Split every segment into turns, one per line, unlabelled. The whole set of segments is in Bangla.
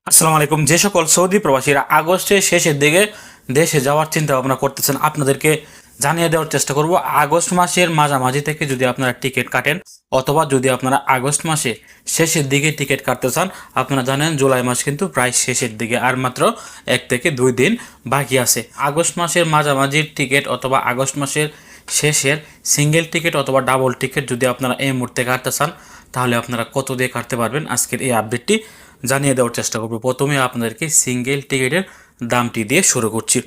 আসসালামু আলাইকুম। যে সকল সৌদি প্রবাসীরা আগস্টের শেষের দিকে দেশে যাওয়ার চিন্তা ভাবনা করতেছেন, আপনাদেরকে জানিয়ে দেওয়ার চেষ্টা করব আগস্ট মাসের মাঝামাঝি থেকে যদি আপনারা টিকিট কাটেন অথবা যদি আপনারা আগস্ট মাসে শেষের দিকে টিকিট কাটতে চান। আপনারা জানেন জুলাই মাস কিন্তু প্রায় শেষের দিকে, আর মাত্র 1 থেকে 2 দিন বাকি আছে। আগস্ট মাসের মাঝামাঝির টিকিট অথবা আগস্ট মাসের শেষের সিঙ্গেল টিকিট অথবা ডাবল টিকিট যদি আপনারা এই মুহূর্তে কাটতে চান, তাহলে আপনারা কত দিয়ে কাটতে পারবেন আজকের এই আপডেটটি জানিয়ে দেওয়ার চেষ্টা করব। প্রথমে আপনাদেরকে সিঙ্গেল টিকিটের দামটি দিয়ে শুরু করছি।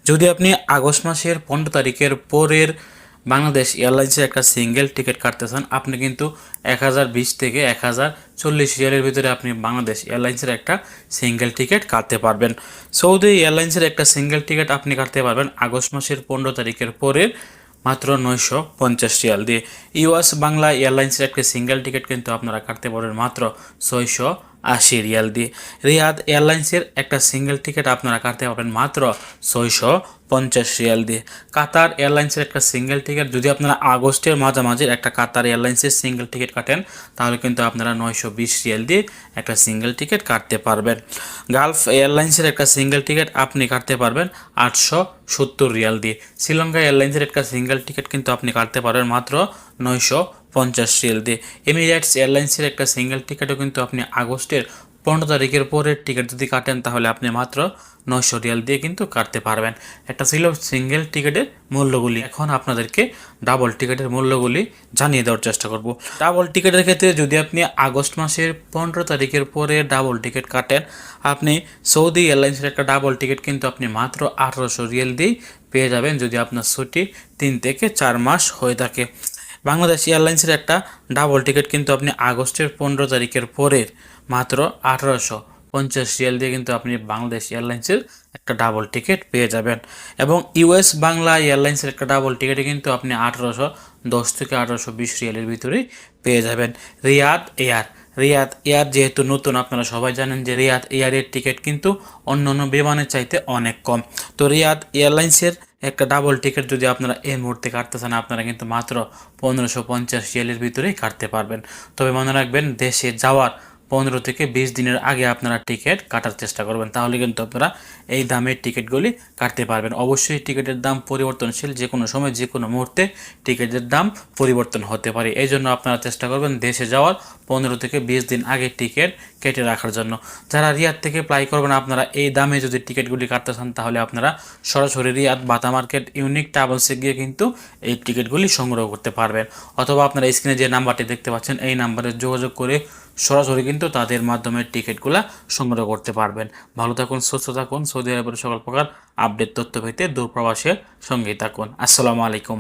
যদি আপনি আগস্ট মাসের 15 তারিখের পরের বাংলাদেশ এয়ারলাইন্সের একটা সিঙ্গেল টিকিট কাটতে চান, আপনি কিন্তু 1020 থেকে 1040 রিয়ালের ভিতরে আপনি বাংলাদেশ এয়ারলাইন্সের একটা সিঙ্গেল টিকিট কাটতে পারবেন। সৌদি এয়ারলাইন্সের একটা সিঙ্গেল টিকিট আপনি কাটতে পারবেন আগস্ট মাসের 15 তারিখের পরের মাত্র 950 রিয়াল দিয়ে। ইউএস বাংলা এয়ারলাইন্সের একটা সিঙ্গেল টিকিট কিন্তু আপনারা কাটতে পারবেন মাত্র 680 রিয়াল দিয়ে। রিয়াদ এয়ারলাইন্সের একটা সিঙ্গেল টিকিট আপনারা কাটতে পারবেন মাত্র 650 রিয়াল দিয়ে। কাতার এয়ারলাইন্সের একটা সিঙ্গেল টিকিট যদি আপনারা আগস্টের মাঝামাঝির একটা কাতার এয়ারলাইন্সের সিঙ্গেল টিকিট কাটেন, তাহলে কিন্তু আপনারা 920 রিয়াল দিয়ে একটা সিঙ্গেল টিকিট কাটতে পারবেন। গালফ এয়ারলাইন্সের একটা সিঙ্গেল টিকিট আপনি কাটতে পারবেন 870 রিয়াল দিয়ে। শ্রীলঙ্কা এয়ারলাইন্সের একটা সিঙ্গেল টিকিট কিন্তু আপনি কাটতে পারবেন মাত্র 950 রিয়াল দিয়ে। এমিরেটস এয়ারলাইন্সের একটা সিঙ্গেল টিকিটও কিন্তু আপনি আগস্টের 15 তারিখের পরের টিকিট যদি কাটেন, তাহলে আপনি মাত্র 900 রিয়াল দিয়ে কিন্তু কাটতে পারবেন। একটা ছিল সিঙ্গেল টিকিটের মূল্যগুলি, এখন আপনাদেরকে ডাবল টিকিটের মূল্যগুলি জানিয়ে দেওয়ার চেষ্টা করব। ডাবল টিকিটের ক্ষেত্রে যদি আপনি আগস্ট মাসের 15 তারিখের পরে ডাবল টিকিট কাটেন, আপনি সৌদি এয়ারলাইন্সের একটা ডাবল টিকিট কিন্তু আপনি মাত্র 1800 রিয়াল দিয়েই পেয়ে যাবেন, যদি আপনার ছুটি 3 থেকে 4 মাস হয়ে থাকে। বাংলাদেশ এয়ারলাইন্সের একটা ডাবল টিকিট কিন্তু আপনি আগস্টের 15 তারিখের পরের মাত্র 1850 রিয়াল দিয়ে কিন্তু আপনি বাংলাদেশ এয়ারলাইন্সের একটা ডাবল টিকিট পেয়ে যাবেন। এবং ইউএস বাংলা এয়ারলাইন্সের একটা ডাবল টিকিটে কিন্তু আপনি 1810 থেকে 1820 রিয়ালের ভিতরেই পেয়ে যাবেন। রিয়াদ এয়ার যেহেতু নতুন, আপনারা সবাই জানেন যে রিয়াদ এয়ারের টিকিট কিন্তু অন্য অন্য বিমানের চাইতে অনেক কম। তো রিয়াদ এয়ারলাইন্সের একটা ডাবল টিকিট যদি আপনারা এই মুহূর্তে কাটতে চান, আপনারা কিন্তু মাত্র 1550 রিয়ালের ভিতরেই কাটতে পারবেন। তবে মনে রাখবেন, দেশে যাওয়ার 15 থেকে 20 দিনের আগে আপনারা টিকিট কাটার চেষ্টা করবেন, তাহলে কিন্তু আপনারা এই দামের টিকিটগুলি কাটতে পারবেন। অবশ্যই টিকিটের দাম পরিবর্তনশীল, যে কোনো সময় যে কোনো মুহূর্তে টিকিটের দাম পরিবর্তন হতে পারে। এই জন্য আপনারা চেষ্টা করবেন দেশে যাওয়ার 15 থেকে 20 দিন আগে টিকিট কেটে রাখার জন্য। যারা রিয়াদ থেকে ফ্লাই করবেন, আপনারা এই দামে যদি টিকিটগুলি কাটতে চান, তাহলে আপনারা সরাসরি রিয়াদ বাটা মার্কেট ইউনিক ট্রাভেলসে গিয়ে কিন্তু এই টিকিটগুলি সংগ্রহ করতে পারবেন। অথবা আপনারা স্ক্রিনে যে নাম্বারটি দেখতে পাচ্ছেন, এই নাম্বারে যোগাযোগ করে সরাসরি কিন্তু তাদের মাধ্যমে টিকিটগুলো সংগ্রহ করতে পারবেন। ভালো থাকুন, সুস্থ থাকুন। সৌদি আরবের সকল প্রকার আপডেট তথ্য পেতে দূরপ্রবাসের সঙ্গেই থাকুন। আসসালামু আলাইকুম।